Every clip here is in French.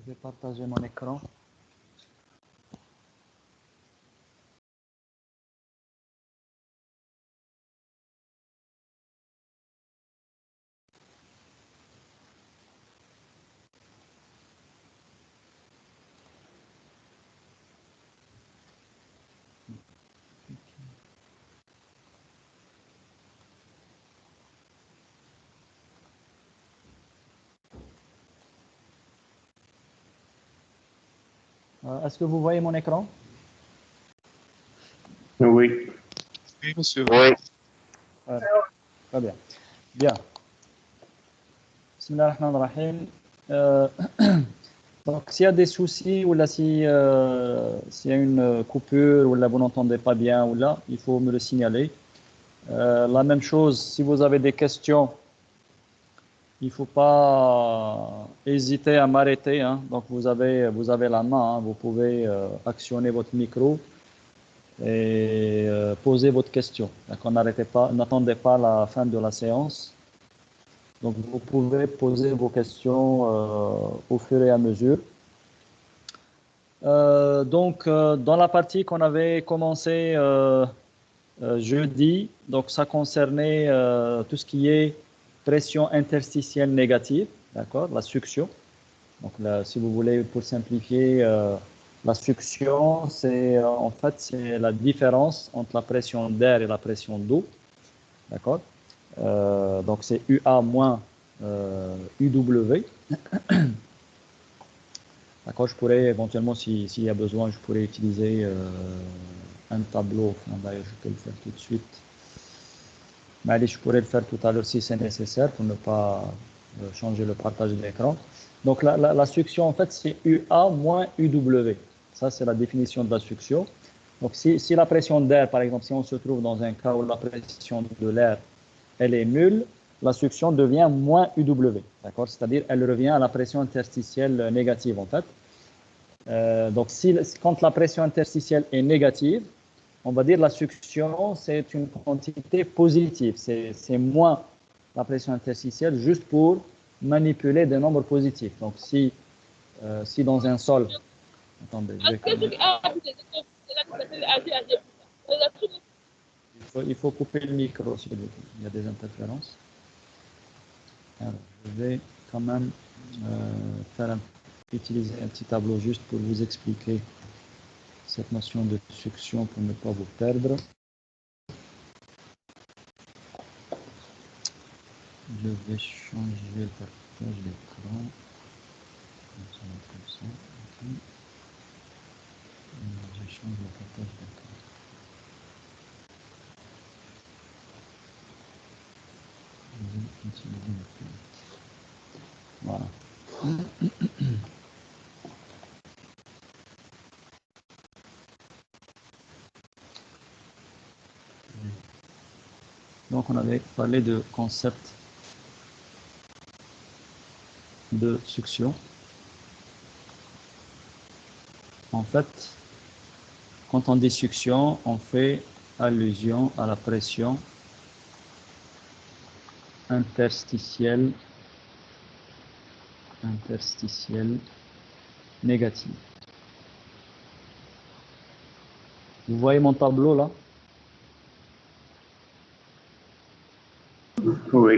Je vais partager mon écran. Est-ce que vous voyez mon écran? Oui. Oui, monsieur. Oui. Très bien. Bien. Bismillah ar-Rahman ar-Rahim. Donc, s'il y a des soucis ou là, s'il y a une coupure ou là, vous n'entendez pas bien ou là, il faut me le signaler. La même chose, si vous avez des questions, il ne faut pas hésiter à m'arrêter. Hein. Donc, vous avez la main, hein. Vous pouvez actionner votre micro et poser votre question. N'attendez pas la fin de la séance. Donc, vous pouvez poser vos questions au fur et à mesure. Dans la partie qu'on avait commencé jeudi, donc ça concernait tout ce qui est pression interstitielle négative, d'accord, la succion. Donc là, si vous voulez, pour simplifier, la succion, c'est en fait c'est la différence entre la pression d'air et la pression d'eau, d'accord. Donc c'est UA moins UW. D'accord, je pourrais éventuellement, s'il y a besoin, je pourrais utiliser un tableau. Enfin, d'ailleurs, je peux le faire tout de suite. Mais allez, je pourrais le faire tout à l'heure si c'est nécessaire pour ne pas changer le partage de l'écran. Donc, la succion, en fait, c'est UA moins UW. Ça, c'est la définition de la succion. Donc, si la pression d'air, par exemple, si on se trouve dans un cas où la pression de l'air, elle est nulle, la succion devient moins UW. D'accord? C'est-à-dire, elle revient à la pression interstitielle négative, en fait. Donc, quand la pression interstitielle est négative, on va dire la succion, c'est une quantité positive. C'est moins la pression interstitielle juste pour manipuler des nombres positifs. Donc, si dans un sol... Attendez, il faut couper le micro, s'il vous plaît. Il y a des interférences. Alors, je vais quand même utiliser un petit tableau juste pour vous expliquer cette notion de succion pour ne pas vous perdre. Je vais changer le partage d'écran. Comme ça. Okay. Je change le partage d'écran. Je vais utiliser le fenêtre. Voilà. Donc, on avait parlé de concept de succion. En fait, quand on dit succion, on fait allusion à la pression interstitielle négative. Vous voyez mon tableau là? Oui.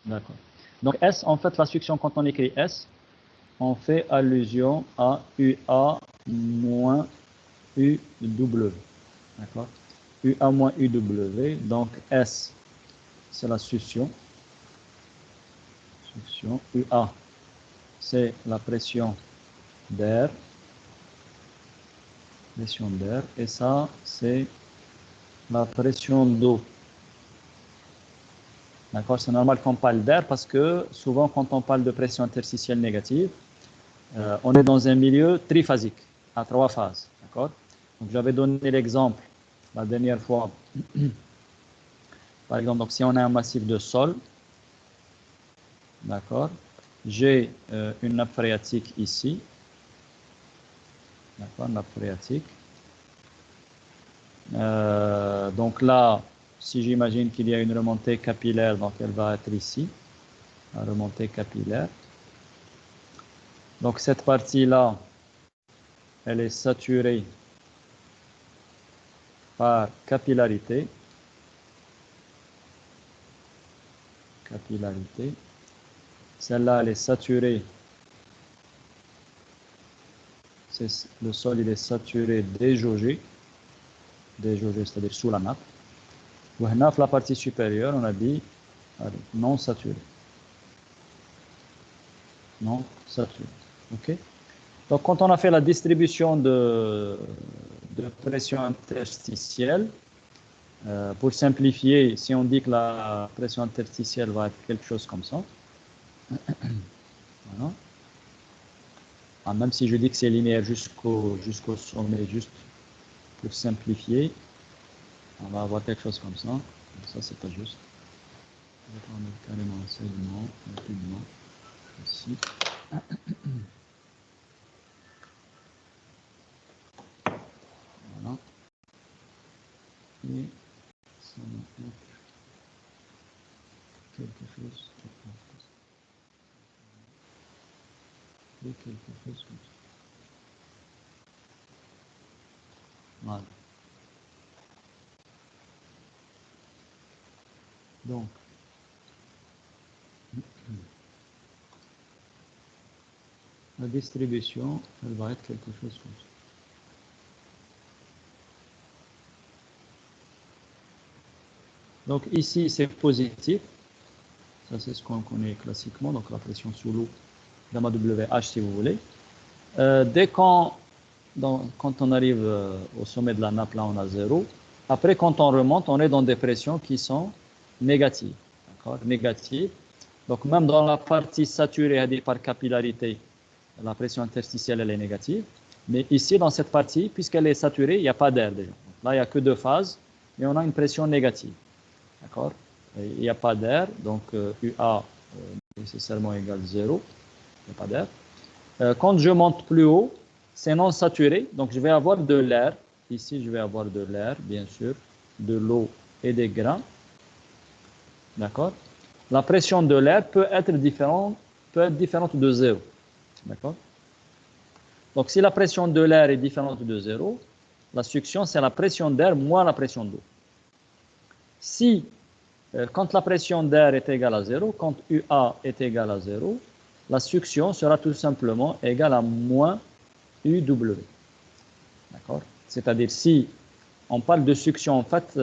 D'accord. Donc S, en fait, la succion, quand on écrit S, on fait allusion à UA moins UW. D'accord? UA moins UW. Donc S, c'est la succion. UA, c'est la pression d'air. Et ça, c'est la pression d'eau. D'accord? C'est normal qu'on parle d'air parce que souvent, quand on parle de pression interstitielle négative, on est dans un milieu triphasique, à 3 phases. D'accord? Donc, j'avais donné l'exemple la dernière fois. Par exemple, donc, si on a un massif de sol, d'accord, j'ai une nappe phréatique ici. D'accord, nappe phréatique. Donc là, si j'imagine qu'il y a une remontée capillaire, donc elle va être ici, la remontée capillaire. Donc cette partie-là, elle est saturée par capillarité. Capillarité. Celle-là, elle est saturée. Le sol, il est saturé déjaugé. Déjaugé, c'est-à-dire sous la nappe. La partie supérieure, on a dit non saturé. Non saturé. OK? Donc, quand on a fait la distribution de pression interstitielle, pour simplifier, si on dit que la pression interstitielle va être quelque chose comme ça, voilà. Ah, même si je dis que c'est linéaire jusqu'au sommet, juste pour simplifier, on va avoir quelque chose comme ça. Ça, c'est pas juste. On va prendre carrément un segment, rapidement, ici. Voilà. Et ça va être quelque chose comme ça. Voilà. Donc, la distribution, elle va être quelque chose comme ça. Donc ici, c'est positif. Ça, c'est ce qu'on connaît classiquement. Donc la pression sous l'eau, gamma WH si vous voulez. Dès quand on arrive au sommet de la nappe, là, on a 0. Après, quand on remonte, on est dans des pressions qui sont négatives. D'accord? Négatives. Donc même dans la partie saturée par capillarité, la pression interstitielle, elle est négative. Mais ici, dans cette partie, puisqu'elle est saturée, il n'y a pas d'air déjà. Là, il n'y a que 2 phases, mais on a une pression négative. D'accord? Il n'y a pas d'air, donc UA nécessairement égale 0. Il n'y a pas d'air. Quand je monte plus haut, c'est non saturé, donc je vais avoir de l'air. Ici, je vais avoir de l'air, bien sûr, de l'eau et des grains. D'accord? La pression de l'air peut être différente de 0. D'accord? Donc, si la pression de l'air est différente de 0, la succion, c'est la pression d'air moins la pression d'eau. Si, quand la pression d'air est égale à 0, quand UA est égal à 0, la succion sera tout simplement égale à moins UW. D'accord? C'est-à-dire, si on parle de succion, en fait,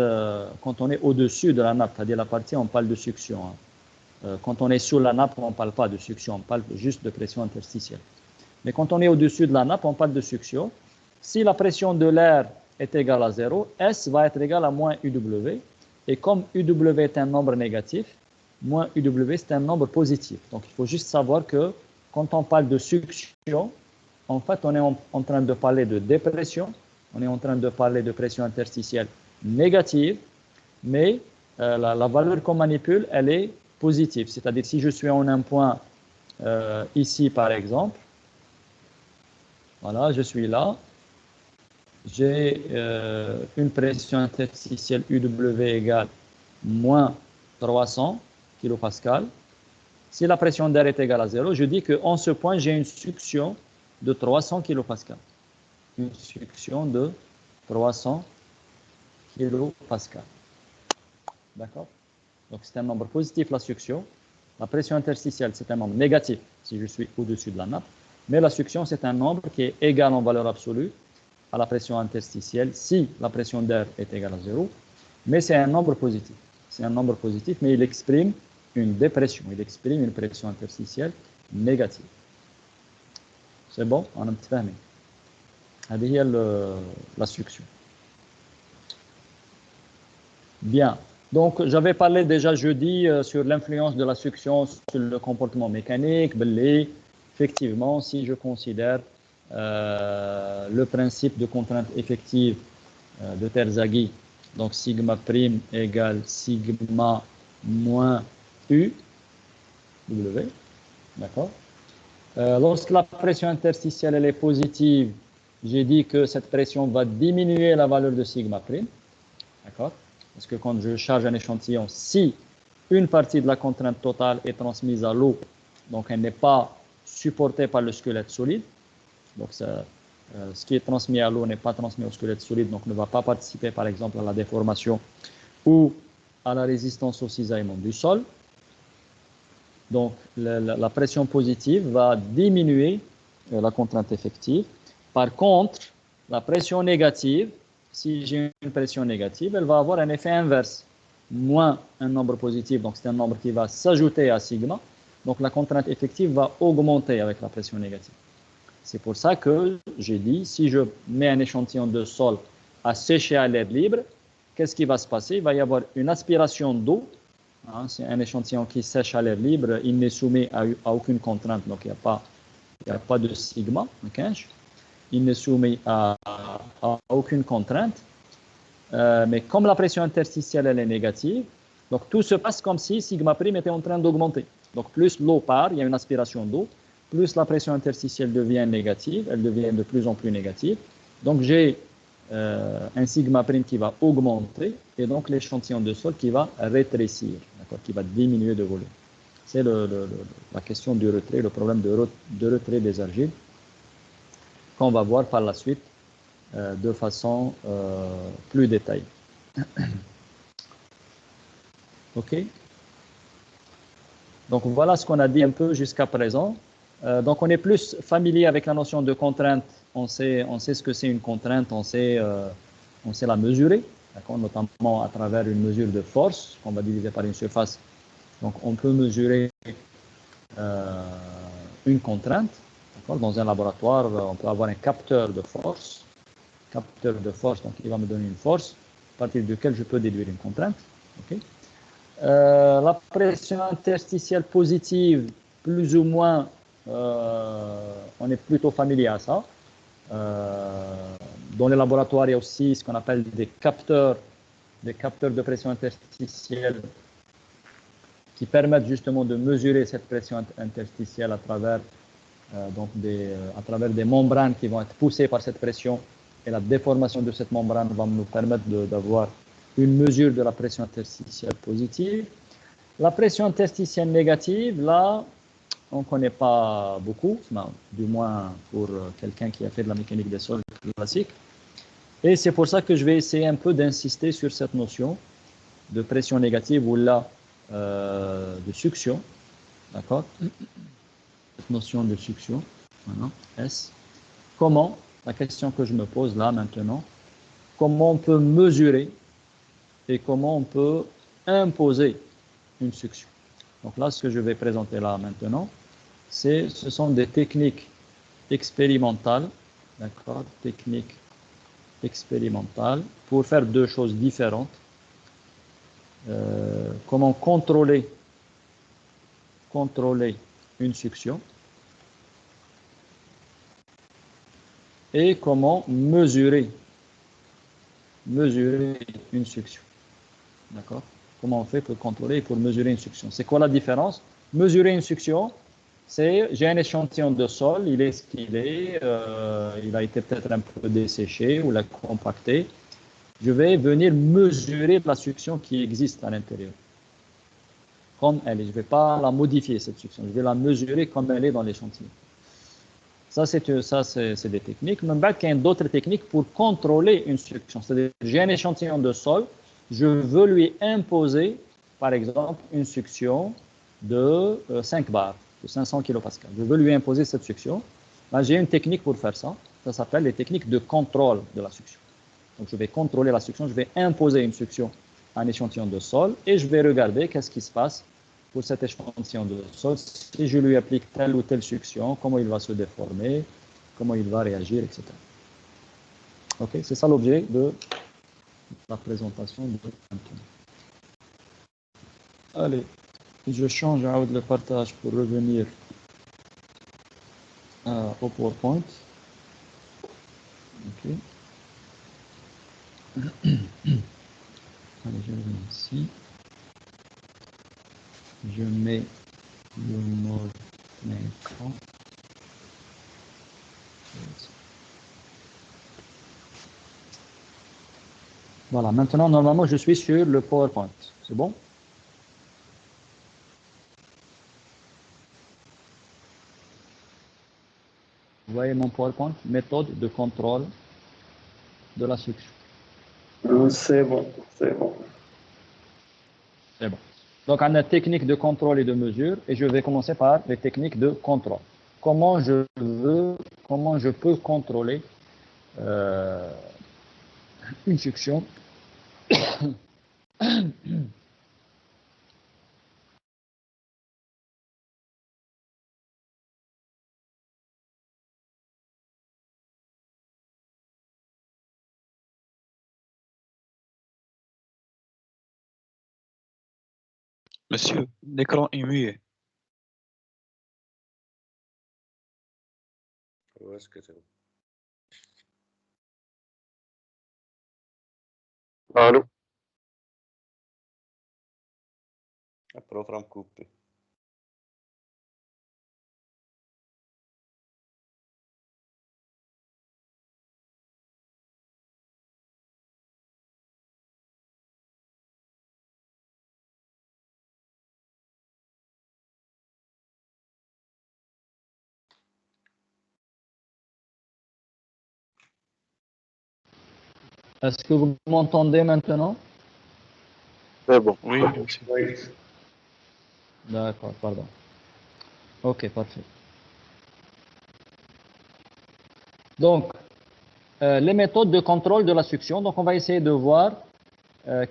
quand on est au-dessus de la nappe, c'est-à-dire la partie, on parle de succion. Quand on est sous la nappe, on ne parle pas de succion, on parle juste de pression interstitielle. Mais quand on est au-dessus de la nappe, on parle de succion. Si la pression de l'air est égale à 0, S va être égal à moins UW. Et comme UW est un nombre négatif, moins UW c'est un nombre positif. Donc il faut juste savoir que quand on parle de succion, en fait on est en train de parler de dépression, on est en train de parler de pression interstitielle négative, mais la valeur qu'on manipule, elle est positive. C'est-à-dire si je suis en un point ici par exemple, voilà, je suis là. J'ai une pression interstitielle UW égale moins 300 kPa. Si la pression d'air est égale à 0, je dis qu'en ce point, j'ai une succion de 300 kPa. Une succion de 300 kPa. D'accord? Donc, c'est un nombre positif, la succion. La pression interstitielle, c'est un nombre négatif si je suis au-dessus de la nappe. Mais la succion, c'est un nombre qui est égal en valeur absolue à la pression interstitielle si la pression d'air est égale à 0. Mais c'est un nombre positif. C'est un nombre positif, mais il exprime une dépression. Il exprime une pression interstitielle négative. C'est bon? On a متفاهمين. هذه هي la succion. Bien. Donc, j'avais parlé déjà jeudi sur l'influence de la succion sur le comportement mécanique. Effectivement, si je considère le principe de contrainte effective de Terzaghi, donc sigma prime égale sigma moins U, W, d'accord. Lorsque la pression interstitielle elle est positive, j'ai dit que cette pression va diminuer la valeur de sigma prime, d'accord. Parce que quand je charge un échantillon, si une partie de la contrainte totale est transmise à l'eau, donc elle n'est pas supporté par le squelette solide. Donc, ce qui est transmis à l'eau n'est pas transmis au squelette solide, donc ne va pas participer, par exemple, à la déformation ou à la résistance au cisaillement du sol. Donc, la pression positive va diminuer la contrainte effective. Par contre, la pression négative, si j'ai une pression négative, elle va avoir un effet inverse. Moins un nombre positif, donc c'est un nombre qui va s'ajouter à sigma. Donc, la contrainte effective va augmenter avec la pression négative. C'est pour ça que j'ai dit, si je mets un échantillon de sol à sécher à l'air libre, qu'est-ce qui va se passer? Il va y avoir une aspiration d'eau. Hein, c'est un échantillon qui sèche à l'air libre, il n'est soumis à aucune contrainte, donc il n'y a pas de sigma. Okay? Il n'est soumis à aucune contrainte. Mais comme la pression interstitielle elle est négative, donc tout se passe comme si sigma prime était en train d'augmenter. Donc plus l'eau part, il y a une aspiration d'eau, plus la pression interstitielle devient négative, elle devient de plus en plus négative. Donc j'ai un sigma prime qui va augmenter et donc l'échantillon de sol qui va rétrécir, qui va diminuer de volume. C'est la question du retrait, le problème de retrait des argiles qu'on va voir par la suite de façon plus détaillée. OK? Donc voilà ce qu'on a dit un peu jusqu'à présent. Donc on est plus familier avec la notion de contrainte. On sait ce que c'est une contrainte, on sait la mesurer, notamment à travers une mesure de force qu'on va diviser par une surface. Donc on peut mesurer une contrainte. Dans un laboratoire, on peut avoir un capteur de force. Capteur de force, donc il va me donner une force à partir de laquelle je peux déduire une contrainte. Okay. La pression interstitielle positive, plus ou moins, on est plutôt familier à ça. Dans les laboratoires, il y a aussi ce qu'on appelle des capteurs de pression interstitielle qui permettent justement de mesurer cette pression interstitielle à travers des membranes qui vont être poussées par cette pression, et la déformation de cette membrane va nous permettre d'avoir une mesure de la pression interstitielle positive. La pression interstitielle négative, là, on ne connaît pas beaucoup, du moins pour quelqu'un qui a fait de la mécanique des sols classique. Et c'est pour ça que je vais essayer un peu d'insister sur cette notion de pression négative ou là de succion. D'accord? Cette notion de succion, maintenant, S. Comment, la question que je me pose là maintenant, comment on peut mesurer et comment on peut imposer une succion. Donc là, ce que je vais présenter là maintenant, ce sont des techniques expérimentales, d'accord, techniques expérimentales pour faire deux choses différentes. Comment contrôler une succion et comment mesurer une succion. D'accord? Comment on fait pour contrôler et pour mesurer une succion? C'est quoi la différence? Mesurer une succion, c'est j'ai un échantillon de sol, il est ce qu'il est, il a été peut-être un peu desséché ou la compacté. Je vais venir mesurer la succion qui existe à l'intérieur. Comme elle est. Je ne vais pas la modifier, cette succion. Je vais la mesurer comme elle est dans l'échantillon. Ça, c'est des techniques. Mais il y a d'autres techniques pour contrôler une succion. C'est-à-dire, j'ai un échantillon de sol, je veux lui imposer, par exemple, une succion de 5 bars, de 500 kPa. Je veux lui imposer cette succion. Là, j'ai une technique pour faire ça. Ça s'appelle les techniques de contrôle de la succion. Donc, je vais contrôler la succion, je vais imposer une succion à un échantillon de sol et je vais regarder qu'est-ce qui se passe pour cet échantillon de sol. Si je lui applique telle ou telle succion, comment il va se déformer, comment il va réagir, etc. Ok, c'est ça l'objet de la présentation de maintenant. Allez, je change le partage pour revenir au PowerPoint. Ok. Allez, je reviens ici. Je mets le mode écran. Voilà, maintenant, normalement, je suis sur le PowerPoint. C'est bon? voyez mon PowerPoint, méthode de contrôle de la succion. C'est bon, c'est bon. C'est bon. Donc, on a technique de contrôle et de mesure, et je vais commencer par les techniques de contrôle. Comment je peux contrôler une succion. Monsieur, l'écran est muet. Où est-ce que c'est? Allô? Programme coupé. Est-ce que vous m'entendez maintenant? C'est bon. Oui, monsieur. Oui. D'accord, pardon. Ok, parfait. Donc, les méthodes de contrôle de la succion. Donc, on va essayer de voir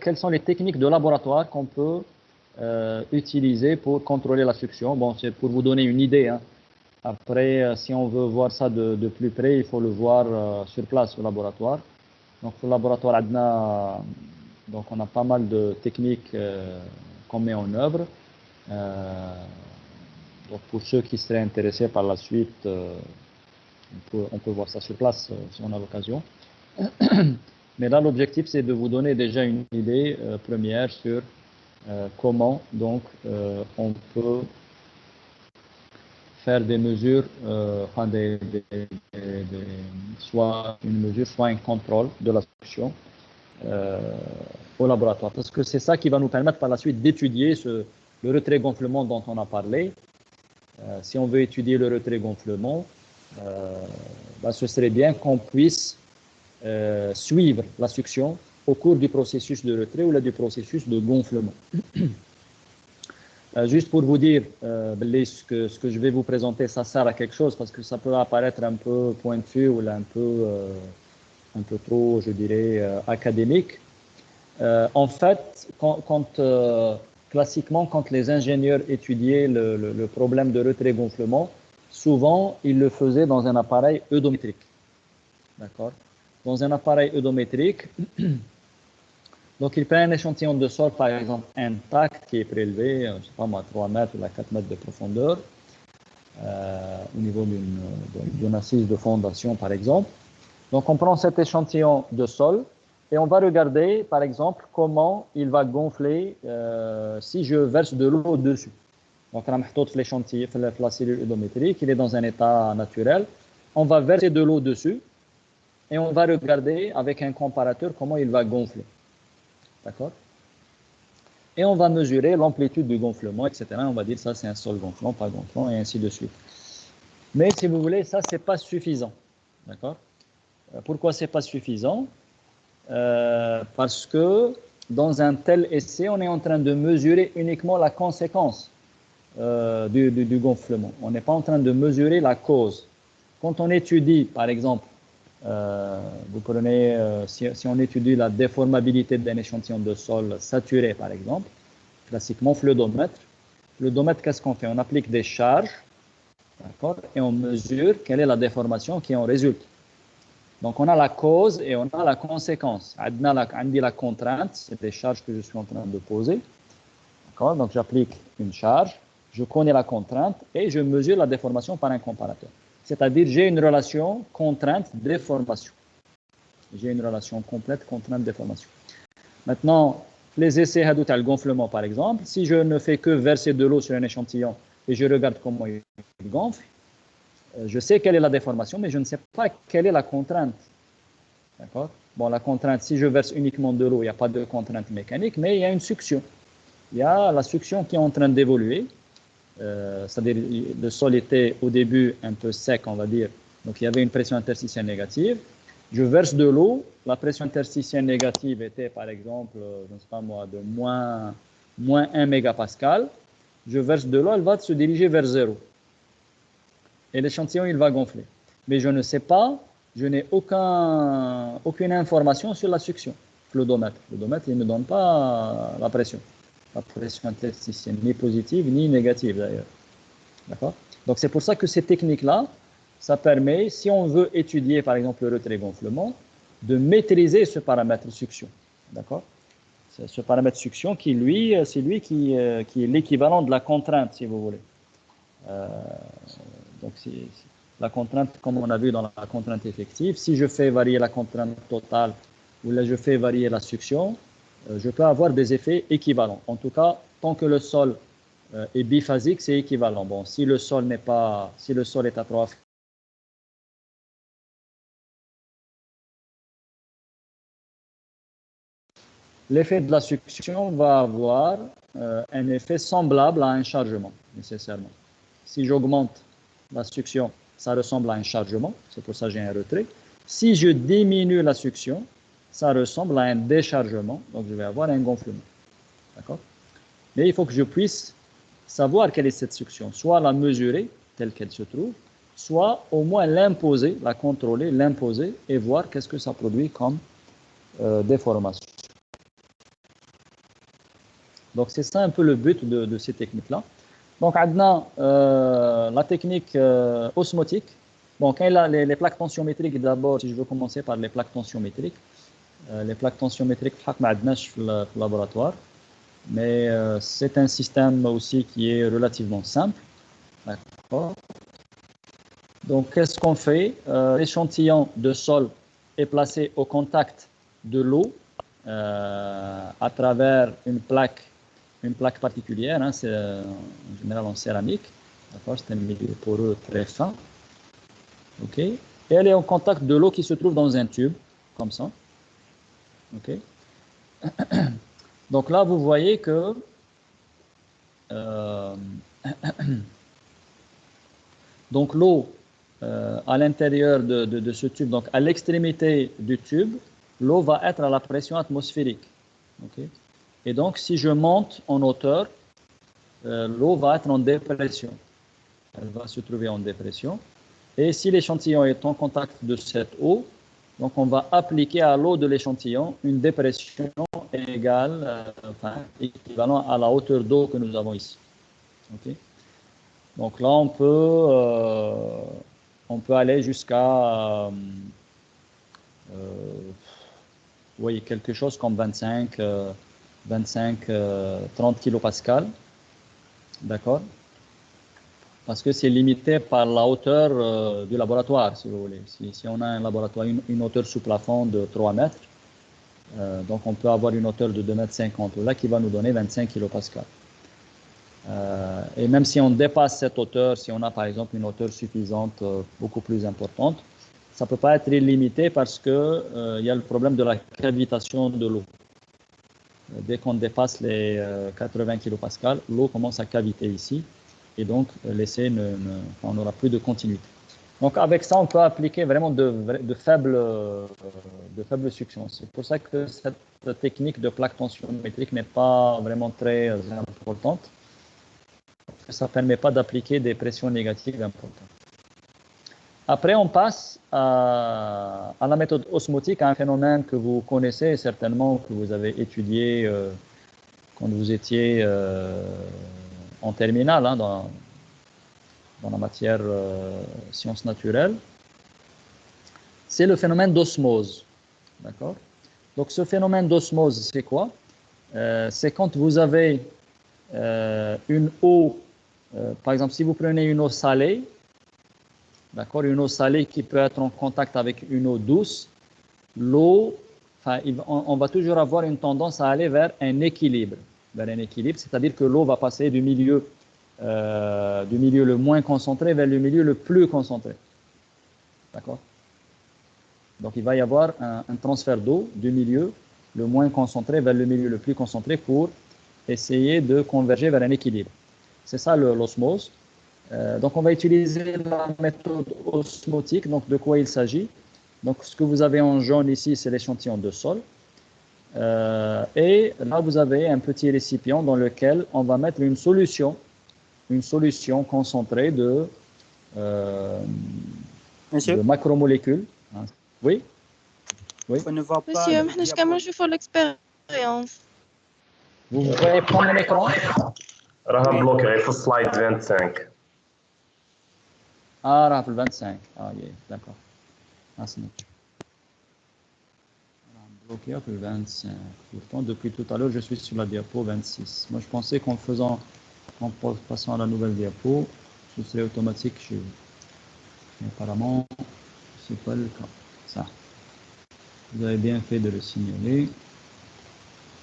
quelles sont les techniques de laboratoire qu'on peut utiliser pour contrôler la succion. Bon, c'est pour vous donner une idée, hein. Après, si on veut voir ça de plus près, il faut le voir sur place au laboratoire. Donc, au laboratoire ADNA, donc on a pas mal de techniques qu'on met en œuvre. Donc, pour ceux qui seraient intéressés par la suite, on peut voir ça sur place si on a l'occasion. Mais là, l'objectif, c'est de vous donner déjà une idée première sur comment donc on peut faire des mesures, enfin soit une mesure, soit un contrôle de la succion au laboratoire. Parce que c'est ça qui va nous permettre par la suite d'étudier le retrait-gonflement dont on a parlé. Si on veut étudier le retrait-gonflement, ce serait bien qu'on puisse suivre la succion au cours du processus de retrait ou là, du processus de gonflement. Juste pour vous dire, ce que je vais vous présenter, ça sert à quelque chose parce que ça peut apparaître un peu pointu ou là, un peu trop, je dirais, académique. En fait, classiquement, quand les ingénieurs étudiaient le problème de retrait-gonflement, souvent, ils le faisaient dans un appareil eudométrique. D'accord? Dans un appareil eudométrique, donc ils prennent un échantillon de sol, par exemple, intact, qui est prélevé, je ne sais pas moi, 3 mètres ou 4 mètres de profondeur, au niveau d'une assise de fondation, par exemple. Donc on prend cet échantillon de sol, et on va regarder, par exemple, comment il va gonfler si je verse de l'eau dessus. Donc, on a mis l'échantillon, la cellule eudométrique, il est dans un état naturel. On va verser de l'eau dessus et on va regarder avec un comparateur comment il va gonfler. D'accord? Et on va mesurer l'amplitude du gonflement, etc. On va dire ça, c'est un sol gonflant, pas gonflant, et ainsi de suite. Mais si vous voulez, ça, c'est pas suffisant. D'accord? Pourquoi c'est pas suffisant? Parce que dans un tel essai, on est en train de mesurer uniquement la conséquence du gonflement. On n'est pas en train de mesurer la cause. Quand on étudie, par exemple, vous prenez, si on étudie la déformabilité d'un échantillon de sol saturé, par exemple, classiquement fluidomètre, qu'est-ce qu'on fait? On applique des charges, d'accord, et on mesure quelle est la déformation qui en résulte. Donc, on a la cause et on a la conséquence. On a la contrainte, c'est des charges que je suis en train de poser. D'accord? Donc, j'applique une charge, je connais la contrainte et je mesure la déformation par un comparateur. C'est-à-dire, j'ai une relation contrainte-déformation. J'ai une relation complète contrainte-déformation. Maintenant, les essais Hadouk le gonflement, par exemple, si je ne fais que verser de l'eau sur un échantillon et je regarde comment il gonfle, je sais quelle est la déformation, mais je ne sais pas quelle est la contrainte. D'accord? Bon, la contrainte, si je verse uniquement de l'eau, il n'y a pas de contrainte mécanique, mais il y a une succion. Il y a la succion qui est en train d'évoluer. C'est-à-dire, le sol était au début un peu sec, on va dire, Donc il y avait une pression interstitielle négative. Je verse de l'eau. La pression interstitielle négative était par exemple, je ne sais pas moi, de moins 1 mégapascal. Je verse de l'eau, elle va se diriger vers 0. Et l'échantillon, il va gonfler. Mais je ne sais pas, je n'ai aucune information sur la succion. L'odomètre. L'odomètre, il ne donne pas la pression interstitielle, ni positive, ni négative d'ailleurs. D'accord? Donc c'est pour ça que ces techniques-là, ça permet, si on veut étudier par exemple le retrait-gonflement, de maîtriser ce paramètre succion. D'accord? C'est ce paramètre succion qui, lui, c'est lui qui est l'équivalent de la contrainte, si vous voulez. Donc la contrainte, comme on a vu dans la contrainte effective, si je fais varier la contrainte totale ou là je fais varier la succion, je peux avoir des effets équivalents. En tout cas, tant que le sol est biphasique, c'est équivalent. Bon, si le sol est à 3 phases, l'effet de la succion va avoir un effet semblable à un chargement, nécessairement. Si j'augmente la succion, ça ressemble à un chargement, c'est pour ça que j'ai un retrait. Si je diminue la succion, ça ressemble à un déchargement, donc je vais avoir un gonflement. D'accord? Mais il faut que je puisse savoir quelle est cette succion, soit la mesurer telle qu'elle se trouve, soit au moins l'imposer, la contrôler, l'imposer et voir qu'est-ce que ça produit comme déformation. Donc c'est ça un peu le but de ces techniques-là. Donc la technique osmotique. Donc les plaques tensiométriques d'abord, si je veux commencer par les plaques tensiométriques. Les plaques tensiométriques, le laboratoire. Mais c'est un système aussi qui est relativement simple. D'accord. Donc, qu'est-ce qu'on fait? L'échantillon de sol est placé au contact de l'eau à travers une plaque particulière. Hein, c'est en général en céramique. D'accord. C'est un milieu poreux très fin. Ok. Et elle est en contact de l'eau qui se trouve dans un tube, comme ça. Ok. Donc là, vous voyez que donc l'eau à l'intérieur de ce tube, donc à l'extrémité du tube, l'eau va être à la pression atmosphérique. Okay? Et donc, si je monte en hauteur, l'eau va être en dépression. Elle va se trouver en dépression. Et si l'échantillon est en contact de cette eau, donc on va appliquer à l'eau de l'échantillon une dépression égale, équivalent à la hauteur d'eau que nous avons ici. Okay. Donc là, on peut aller jusqu'à quelque chose comme 30 kilopascal. D'accord? Parce que c'est limité par la hauteur du laboratoire, si vous voulez. Si on a un laboratoire, une hauteur sous plafond de 3 mètres, donc on peut avoir une hauteur de 2,50 m là qui va nous donner 25 kilopascal. Et même si on dépasse cette hauteur, si on a par exemple une hauteur suffisante, beaucoup plus importante, ça ne peut pas être illimité parce qu'il y a le problème de la cavitation de l'eau. Dès qu'on dépasse les 80 kilopascal, l'eau commence à caviter ici. Et donc, l'essai on n'aura plus de continuité. Donc, avec ça, on peut appliquer vraiment de faibles suctions. C'est pour ça que cette technique de plaque tensiométrique n'est pas vraiment très importante. Ça ne permet pas d'appliquer des pressions négatives importantes. Après, on passe à la méthode osmotique, un phénomène que vous connaissez certainement, que vous avez étudié quand vous étiez en terminale, hein, dans la matière sciences naturelles. C'est le phénomène d'osmose. D'accord? Donc, ce phénomène d'osmose, c'est quoi? C'est quand vous avez une eau, par exemple, si vous prenez une eau salée, d'accord, une eau salée qui peut être en contact avec une eau douce, l'eau, on va toujours avoir une tendance à aller vers un équilibre. C'est-à-dire que l'eau va passer du milieu le moins concentré vers le milieu le plus concentré. D'accord? Donc, il va y avoir un transfert d'eau du milieu le moins concentré vers le milieu le plus concentré pour essayer de converger vers un équilibre. C'est ça l'osmose. Donc, on va utiliser la méthode osmotique. Donc, de quoi il s'agit? Donc, ce que vous avez en jaune ici, c'est l'échantillon de sol. Et là, vous avez un petit récipient dans lequel on va mettre une solution concentrée de Monsieur, macromolécules. Hein. Oui, oui. on ne voit pas. Monsieur, ما حناش كمان نشوفوا l'expérience. Vous voyez pas mon écran? راها بلوكي في السلايد 25. Ah, راه في 25. Ah, yeah, d'accord. Ah, c'est noté. Bloqué à 25. Pourtant, depuis tout à l'heure, je suis sur la diapo 26. Moi, je pensais qu'en passant à la nouvelle diapo, ce serait automatique chez vous. Mais apparemment, ce n'est pas le cas. Ça. Vous avez bien fait de le signaler.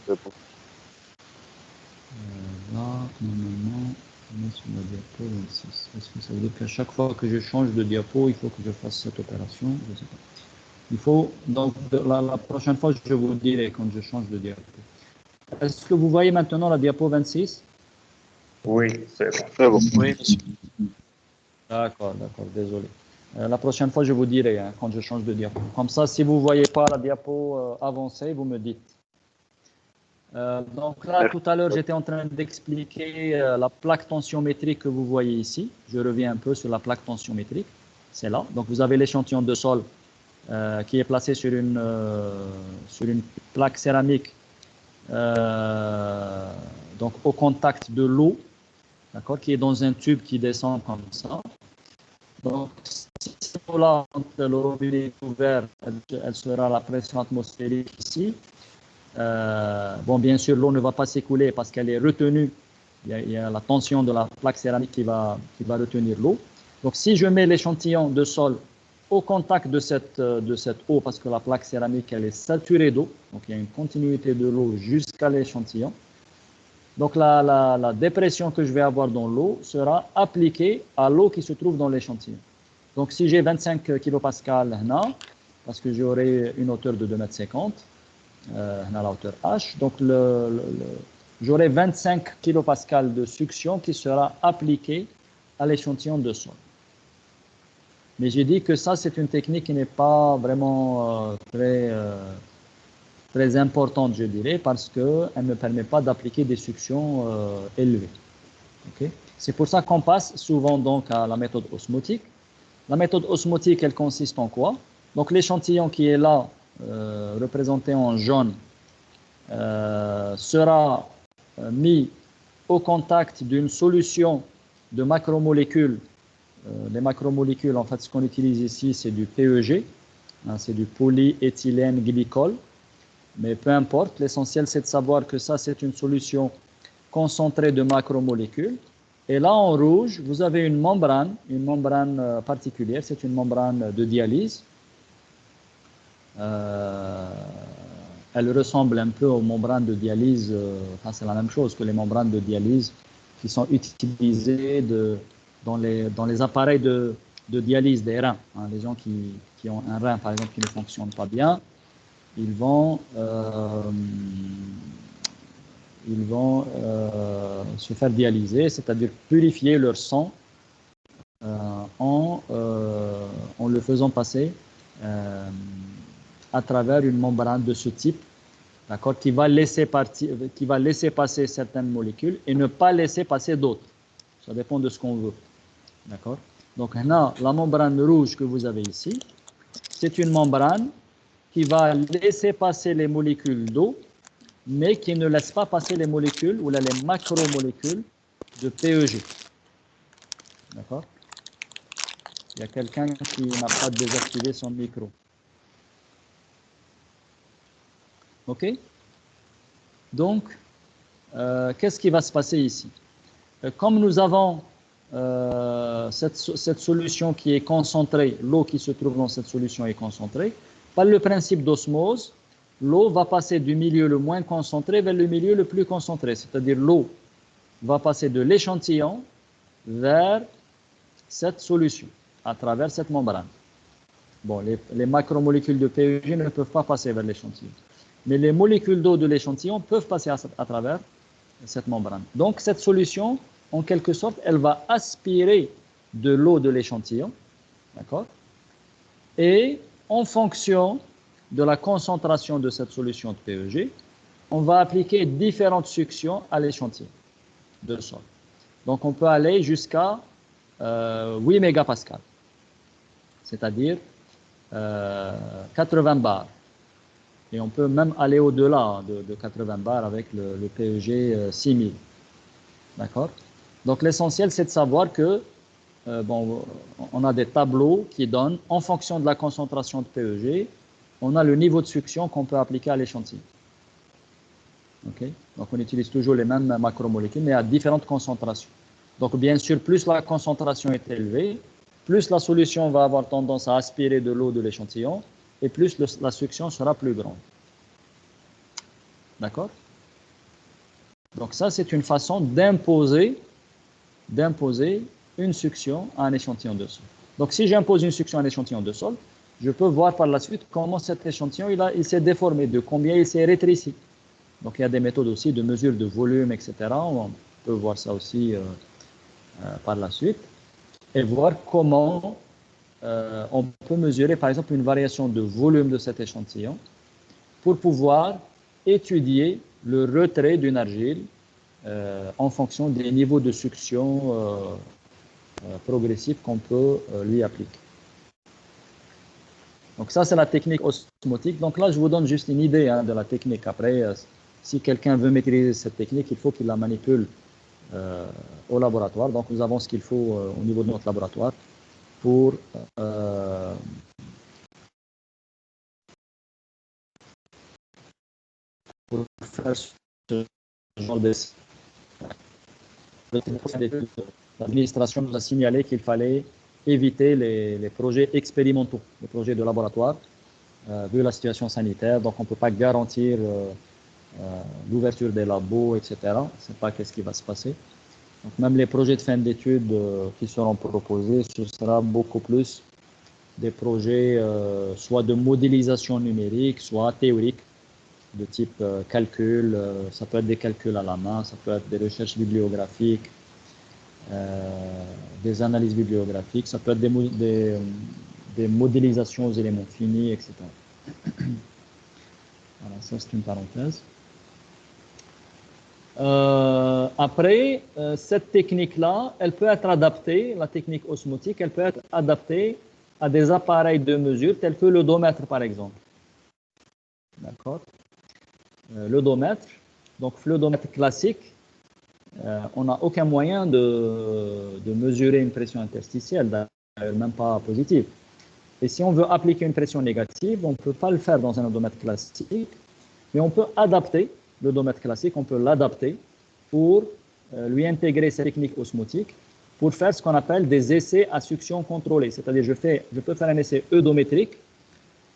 C'est bon. Là, normalement, on est sur la diapo 26. Est-ce que ça veut dire qu'à chaque fois que je change de diapo, il faut que je fasse cette opération? Je ne sais pas. Il faut, donc, la prochaine fois, je vous dirai quand je change de diapo. Est-ce que vous voyez maintenant la diapo 26? Oui, c'est bon. C'est bon. Oui, monsieur. D'accord, désolé. La prochaine fois, je vous dirai hein, quand je change de diapo. Comme ça, si vous ne voyez pas la diapo avancée, vous me dites. Donc là, tout à l'heure, j'étais en train d'expliquer la plaque tensiométrique que vous voyez ici. Je reviens un peu sur la plaque tensiométrique. C'est là. Donc, vous avez l'échantillon de sol qui est placé sur une plaque céramique donc au contact de l'eau, d'accord, qui est dans un tube qui descend comme ça. Donc, si cette eau-là, quand le robinet est ouvert, elle sera à la pression atmosphérique ici. Bon, bien sûr, l'eau ne va pas s'écouler parce qu'elle est retenue. Il y a la tension de la plaque céramique qui va retenir l'eau. Donc, si je mets l'échantillon de sol au contact de cette eau, parce que la plaque céramique, elle est saturée d'eau, donc il y a une continuité de l'eau jusqu'à l'échantillon. Donc la dépression que je vais avoir dans l'eau sera appliquée à l'eau qui se trouve dans l'échantillon. Donc si j'ai 25 kPa là, parce que j'aurai une hauteur de 2,50 m, à la hauteur H, donc j'aurai 25 kPa de succion qui sera appliquée à l'échantillon de sol. Mais j'ai dit que ça, c'est une technique qui n'est pas vraiment très importante, je dirais, parce qu'elle ne permet pas d'appliquer des suctions élevées. Okay? C'est pour ça qu'on passe souvent donc à la méthode osmotique. La méthode osmotique, elle consiste en quoi? Donc l'échantillon qui est là, représenté en jaune, sera mis au contact d'une solution de macromolécules. Les macromolécules, en fait, ce qu'on utilise ici, c'est du PEG, hein, c'est du polyéthylène glycol, mais peu importe, l'essentiel c'est de savoir que ça c'est une solution concentrée de macromolécules. Et là en rouge, vous avez une membrane particulière, c'est une membrane de dialyse. Elle ressemble un peu aux membranes de dialyse, enfin c'est la même chose que les membranes de dialyse qui sont utilisées dans les appareils de dialyse des reins. Hein, les gens qui ont un rein, par exemple, qui ne fonctionne pas bien, ils vont se faire dialyser, c'est-à-dire purifier leur sang en le faisant passer à travers une membrane de ce type, d'accord, qui va laisser passer certaines molécules et ne pas laisser passer d'autres. Ça dépend de ce qu'on veut. D'accord? Donc, là, la membrane rouge que vous avez ici, c'est une membrane qui va laisser passer les molécules d'eau, mais qui ne laisse pas passer les molécules ou les macromolécules de PEG. D'accord? Il y a quelqu'un qui n'a pas désactivé son micro. OK? Donc, qu'est-ce qui va se passer ici? Comme nous avons cette solution qui est concentrée, l'eau qui se trouve dans cette solution est concentrée, par le principe d'osmose, l'eau va passer du milieu le moins concentré vers le milieu le plus concentré, c'est-à-dire l'eau va passer de l'échantillon vers cette solution, à travers cette membrane. Bon, les macromolécules de PEG ne peuvent pas passer vers l'échantillon, mais les molécules d'eau de l'échantillon peuvent passer à travers cette membrane. Donc, cette solution en quelque sorte, elle va aspirer de l'eau de l'échantillon, d'accord? Et en fonction de la concentration de cette solution de PEG, on va appliquer différentes suctions à l'échantillon de sol. Donc, on peut aller jusqu'à 8 mégapascales, c'est-à-dire 80 bars. Et on peut même aller au-delà de 80 bars avec le PEG 6000. D'accord? Donc, l'essentiel, c'est de savoir que on a des tableaux qui donnent, en fonction de la concentration de PEG, on a le niveau de succion qu'on peut appliquer à l'échantillon. Okay? Donc, on utilise toujours les mêmes macromolécules, mais à différentes concentrations. Donc, bien sûr, plus la concentration est élevée, plus la solution va avoir tendance à aspirer de l'eau de l'échantillon, et plus la succion sera plus grande. D'accord? Donc, ça, c'est une façon d'imposer une succion à un échantillon de sol. Donc, si j'impose une succion à un échantillon de sol, je peux voir par la suite comment cet échantillon il s'est déformé, de combien il s'est rétréci. Donc, il y a des méthodes aussi de mesure de volume, etc. On peut voir ça aussi par la suite. Et voir comment on peut mesurer, par exemple, une variation de volume de cet échantillon pour pouvoir étudier le retrait d'une argile en fonction des niveaux de succion progressifs qu'on peut lui appliquer. Donc ça, c'est la technique osmotique. Donc là, je vous donne juste une idée de la technique. Après, si quelqu'un veut maîtriser cette technique, il faut qu'il la manipule au laboratoire. Donc nous avons ce qu'il faut au niveau de notre laboratoire pour faire ce genre d'essai. L'administration nous a signalé qu'il fallait éviter les projets expérimentaux, les projets de laboratoire, vu la situation sanitaire. Donc, on ne peut pas garantir l'ouverture des labos, etc. On ne sait pas qu'est-ce qui va se passer. Donc, même les projets de fin d'études qui seront proposés, ce sera beaucoup plus des projets soit de modélisation numérique, soit théorique, de type calcul. Ça peut être des calculs à la main, ça peut être des recherches bibliographiques, des analyses bibliographiques, ça peut être des modélisations aux éléments finis, etc. Voilà, ça c'est une parenthèse. Après, cette technique-là, elle peut être adaptée, la technique osmotique, elle peut être adaptée à des appareils de mesure tels que l'odomètre, par exemple. D'accord? L'odomètre, donc l'odomètre classique, on n'a aucun moyen de mesurer une pression interstitielle, d'ailleurs même pas positive. Et si on veut appliquer une pression négative, on ne peut pas le faire dans un odomètre classique, mais on peut adapter l'odomètre classique, on peut l'adapter pour lui intégrer ces techniques osmotiques pour faire ce qu'on appelle des essais à succion contrôlée. C'est-à-dire, je peux faire un essai eudométrique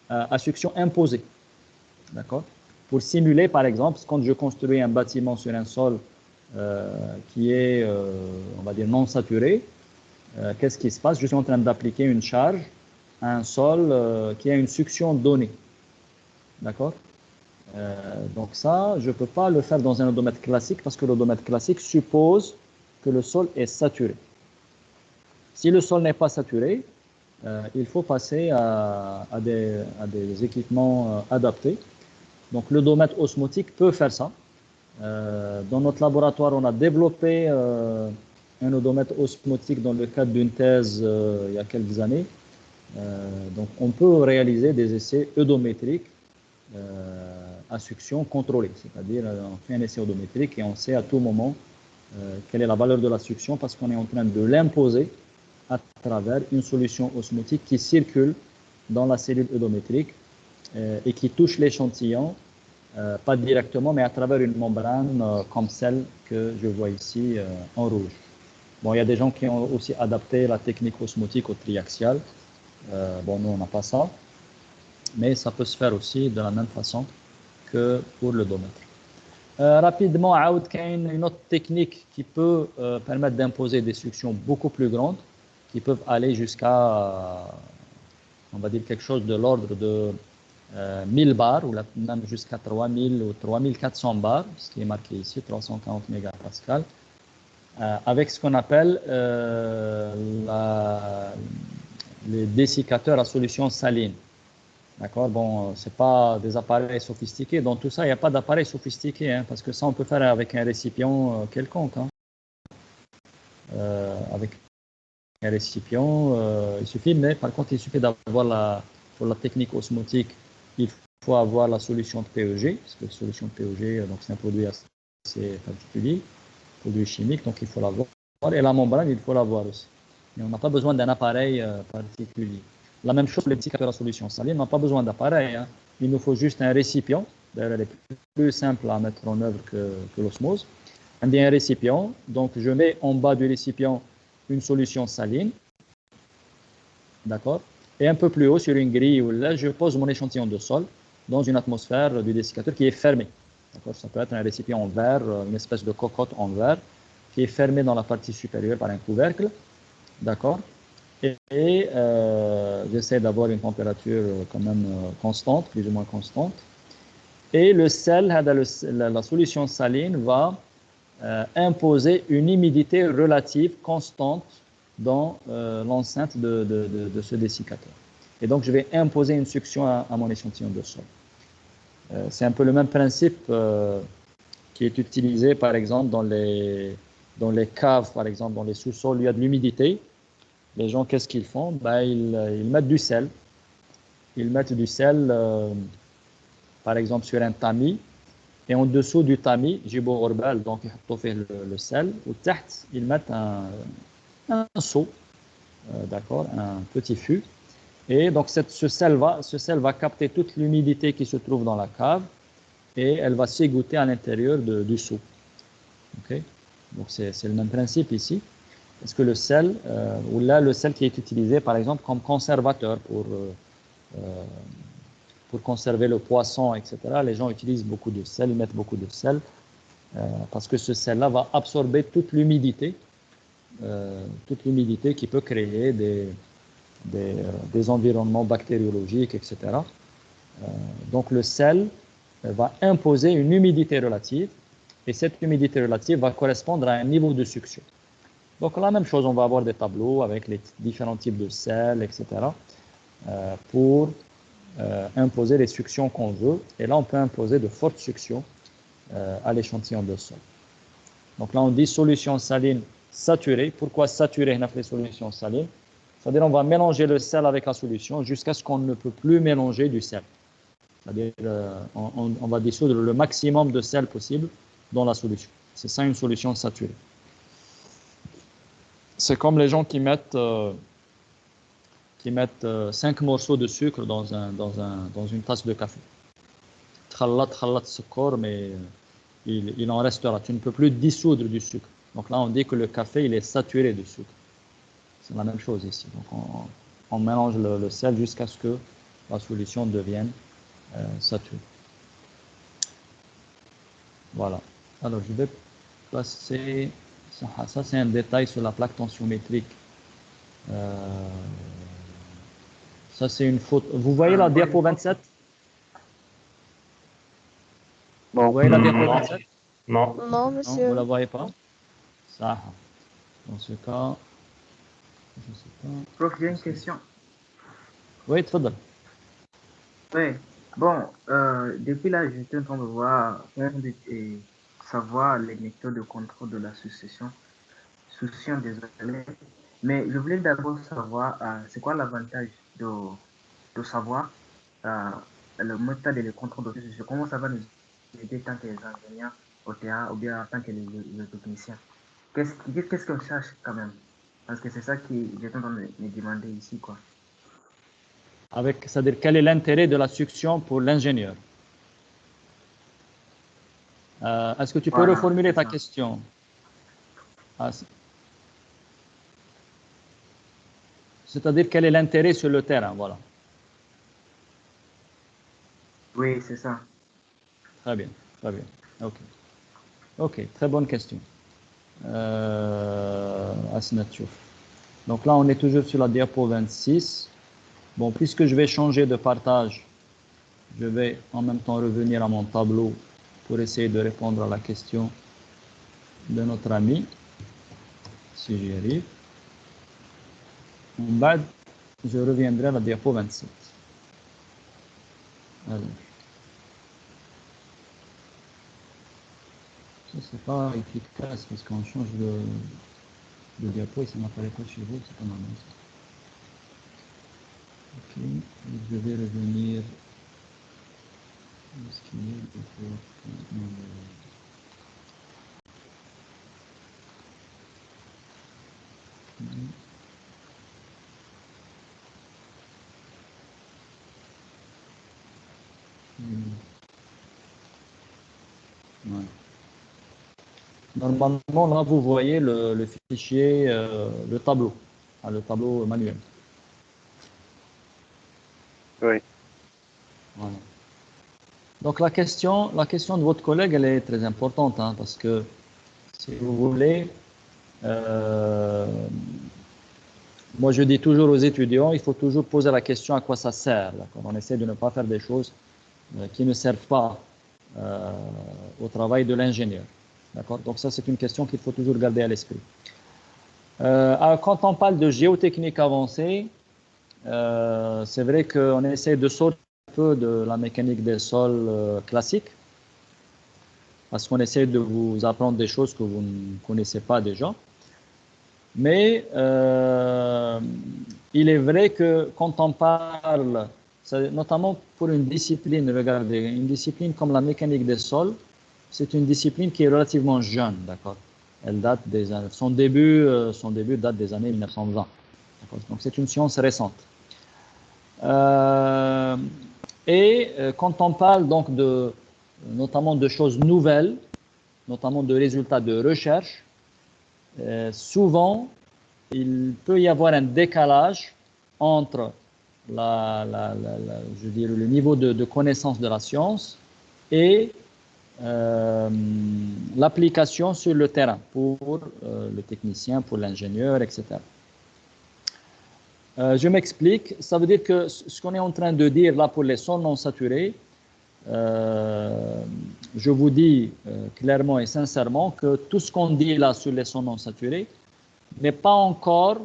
à succion imposée. D'accord? Pour simuler, par exemple, quand je construis un bâtiment sur un sol qui est, on va dire, non saturé, qu'est-ce qui se passe? Je suis en train d'appliquer une charge à un sol qui a une succion donnée. D'accord? Donc ça, je ne peux pas le faire dans un odomètre classique parce que l'odomètre classique suppose que le sol est saturé. Si le sol n'est pas saturé, il faut passer à des équipements adaptés. Donc l'odomètre osmotique peut faire ça. Dans notre laboratoire, on a développé un odomètre osmotique dans le cadre d'une thèse il y a quelques années. Donc on peut réaliser des essais eudométriques à succion contrôlée, c'est-à-dire on fait un essai odométrique et on sait à tout moment quelle est la valeur de la succion parce qu'on est en train de l'imposer à travers une solution osmotique qui circule dans la cellule eudométrique et qui touche l'échantillon, pas directement, mais à travers une membrane comme celle que je vois ici en rouge. Bon, il y a des gens qui ont aussi adapté la technique osmotique au triaxial. Bon, nous, on n'a pas ça, mais ça peut se faire aussi de la même façon que pour l'odomètre. Rapidement, il y a une autre technique qui peut permettre d'imposer des suctions beaucoup plus grandes, qui peuvent aller jusqu'à, on va dire, quelque chose de l'ordre de 1000 bars, ou même jusqu'à 3000 ou 3400 bars, ce qui est marqué ici, 340 mégapascales. avec ce qu'on appelle les dessicateurs à solution saline. D'accord? Bon, c'est pas des appareils sophistiqués. Dans tout ça, il n'y a pas d'appareil sophistiqué, hein, parce que ça, on peut faire avec un récipient quelconque. Hein. Avec un récipient, il suffit, mais par contre, il suffit d'avoir pour la technique osmotique, il faut avoir la solution de PEG, parce que la solution de PEG, donc c'est un produit assez particulier, produit chimique, donc il faut l'avoir. Et la membrane, il faut l'avoir aussi. Mais on n'a pas besoin d'un appareil particulier. La même chose pour les dessicateurs à solution saline, on n'a pas besoin d'appareil. Hein. Il nous faut juste un récipient. D'ailleurs, elle est plus simple à mettre en œuvre que l'osmose. Un récipient. Donc, je mets en bas du récipient une solution saline. D'accord? Et un peu plus haut, sur une grille, là, je pose mon échantillon de sol dans une atmosphère du dessiccateur qui est fermée. D'accord? Ça peut être un récipient en verre, une espèce de cocotte en verre qui est fermée dans la partie supérieure par un couvercle. D'accord? Et j'essaie d'avoir une température quand même constante, plus ou moins constante. Et le sel, la solution saline va imposer une humidité relative constante dans l'enceinte de ce dessiccateur. Et donc, je vais imposer une succion à mon échantillon de sol. C'est un peu le même principe qui est utilisé, par exemple, dans les caves, par exemple, dans les sous-sols, il y a de l'humidité. Les gens, qu'est-ce qu'ils font? Ils mettent du sel. Ils mettent du sel, par exemple, sur un tamis. Et en dessous du tamis, jibo orbal, donc ils fait le sel. Au taht, ils mettent un seau, d'accord, un petit fût. Et donc ce sel va capter toute l'humidité qui se trouve dans la cave et elle va s'égoutter à l'intérieur du seau. Okay? Donc c'est le même principe ici. Est-ce que le sel, ou là le sel qui est utilisé par exemple comme conservateur pour conserver le poisson, etc. Les gens utilisent beaucoup de sel, ils mettent beaucoup de sel parce que ce sel-là va absorber toute l'humidité qui peut créer des environnements bactériologiques, etc. Donc le sel va imposer une humidité relative et cette humidité relative va correspondre à un niveau de succion. Donc la même chose, on va avoir des tableaux avec les différents types de sel, etc. Pour imposer les suctions qu'on veut. Et là, on peut imposer de fortes suctions à l'échantillon de sol. Donc là, on dit solution saline saturée. Pourquoi saturée dans les solutions salines? C'est-à-dire on va mélanger le sel avec la solution jusqu'à ce qu'on ne peut plus mélanger du sel. C'est-à-dire on va dissoudre le maximum de sel possible dans la solution. C'est ça une solution saturée. C'est comme les gens qui mettent 5 morceaux de sucre dans une tasse de café. Tchalat sucre, mais il en restera. Tu ne peux plus dissoudre du sucre. Donc là, on dit que le café, il est saturé de sucre. C'est la même chose ici. Donc on mélange le sel jusqu'à ce que la solution devienne saturée. Voilà. Alors, je vais passer... Ça, c'est un détail sur la plaque tensiométrique. Ça, c'est une photo. Vous voyez la diapo 27? Non. Vous voyez la diapo 27? Non. Non, Non, monsieur. vous ne la voyez pas? Ça. Dans ce cas, je ne sais pas. Prof, j'ai une question. Oui, très bien. Oui. Bon, depuis là, j'étais en train de voir, et savoir les méthodes de contrôle de la succession, désolé. Mais je voulais d'abord savoir, c'est quoi l'avantage de savoir le méthode et le contrôle de succession? Comment ça va nous aider tant que les ingénieurs au terrain ou bien tant que les techniciens? Qu'est-ce qu'on cherche quand même? Parce que c'est ça que j'étais en train de me demander ici, quoi. C'est-à-dire, quel est l'intérêt de la succion pour l'ingénieur? Est-ce que tu peux Voilà, reformuler ta ça. question? C'est-à-dire, quel est l'intérêt sur le terrain? Voilà. Oui, c'est ça. Très bien, très bien. Ok, très bonne question. Asnat Chouf. Donc là, on est toujours sur la diapo 26. Bon, puisque je vais changer de partage, je vais en même temps revenir à mon tableau pour essayer de répondre à la question de notre ami. si j'y arrive. En bas, je reviendrai à la diapo 27. Alors. Ça, c'est pas efficace parce qu'on change de diapo et ça n'apparaît pas chez vous, c'est pas normal. Ok, je vais revenir. Est-ce qu'il y a des fois... Ouais. Normalement, là, vous voyez le fichier, le tableau, le tableau manuel. Oui. Voilà. Donc, la question de votre collègue, elle est très importante, hein, parce que, si vous voulez, moi, je dis toujours aux étudiants, il faut toujours poser la question à quoi ça sert. On essaie de ne pas faire des choses qui ne servent pas au travail de l'ingénieur. D'accord? Donc ça, c'est une question qu'il faut toujours garder à l'esprit. Quand on parle de géotechnique avancée, c'est vrai qu'on essaie de sortir un peu de la mécanique des sols classique, parce qu'on essaie de vous apprendre des choses que vous ne connaissez pas déjà. Mais il est vrai que quand on parle, notamment pour une discipline, regardez, une discipline comme la mécanique des sols, c'est une discipline qui est relativement jeune, d'accord. Elle date des années, son début date des années 1920. Donc c'est une science récente. Quand on parle donc notamment de choses nouvelles, notamment de résultats de recherche, souvent, il peut y avoir un décalage entre je dirais, le niveau de connaissance de la science et l'application sur le terrain pour le technicien, pour l'ingénieur, etc. Je m'explique. Ça veut dire que ce qu'on est en train de dire là pour les sols non saturés, je vous dis clairement et sincèrement que tout ce qu'on dit là sur les sols non saturés n'est pas encore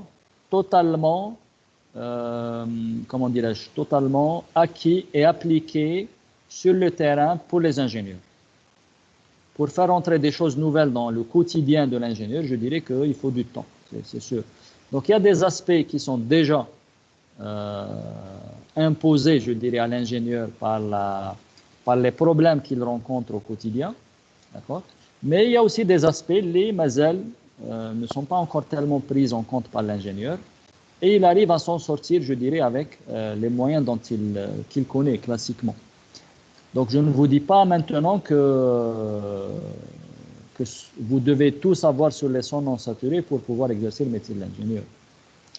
totalement, comment dirais-je, totalement acquis et appliqué sur le terrain pour les ingénieurs. Pour faire entrer des choses nouvelles dans le quotidien de l'ingénieur, je dirais qu'il faut du temps, c'est sûr. Donc il y a des aspects qui sont déjà imposés, je dirais, à l'ingénieur par les problèmes qu'il rencontre au quotidien, d'accord. Mais il y a aussi des aspects, les mazels ne sont pas encore tellement pris en compte par l'ingénieur, et il arrive à s'en sortir, je dirais, avec les moyens dont qu'il connaît classiquement. Donc je ne vous dis pas maintenant que vous devez tout savoir sur les sons non saturés pour pouvoir exercer le métier de l'ingénieur.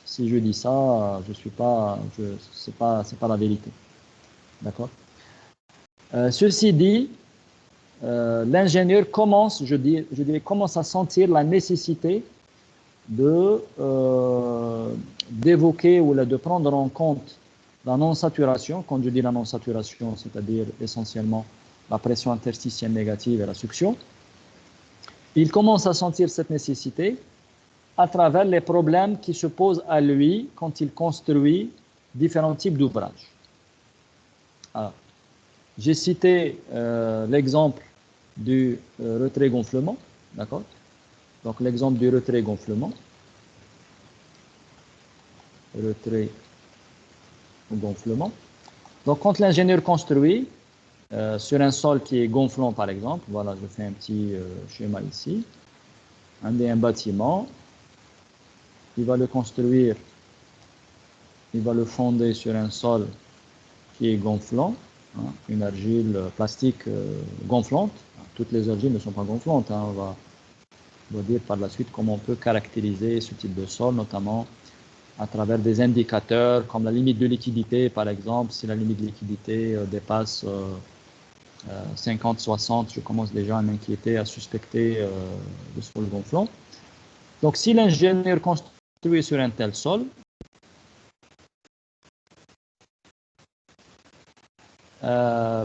Si je dis ça, c'est pas la vérité. D'accord? Ceci dit, l'ingénieur commence, je dirais, commence à sentir la nécessité d'évoquer ou de prendre en compte la non-saturation. Quand je dis la non-saturation, c'est-à-dire essentiellement la pression interstitielle négative et la succion. Il commence à sentir cette nécessité à travers les problèmes qui se posent à lui quand il construit différents types d'ouvrages. J'ai cité l'exemple du retrait-gonflement, d'accord? Donc l'exemple du retrait-gonflement. Retrait-gonflement. Donc quand l'ingénieur construit sur un sol qui est gonflant par exemple, voilà, je fais un petit schéma ici, un bâtiment, il va le construire, il va le fonder sur un sol qui est gonflant, hein, une argile plastique gonflante. Toutes les argiles ne sont pas gonflantes, hein, on va dire par la suite comment on peut caractériser ce type de sol, notamment à travers des indicateurs comme la limite de liquidité, par exemple. Si la limite de liquidité dépasse 50-60, je commence déjà à m'inquiéter, à suspecter le sol gonflant. Donc, si l'ingénieur construit sur un tel sol,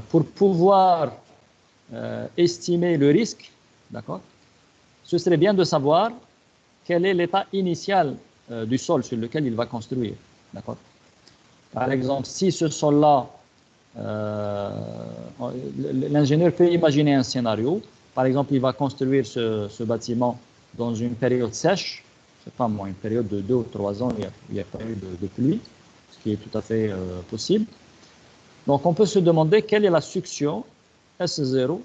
pour pouvoir estimer le risque, d'accord, ce serait bien de savoir quel est l'état initial du sol sur lequel il va construire. D'accord? Par exemple, si ce sol-là, l'ingénieur peut imaginer un scénario. Par exemple, il va construire ce bâtiment dans une période sèche, je ne sais pas moi, une période de 2 ou 3 ans, il n'y a pas eu de pluie, ce qui est tout à fait possible. Donc, on peut se demander quelle est la succion S0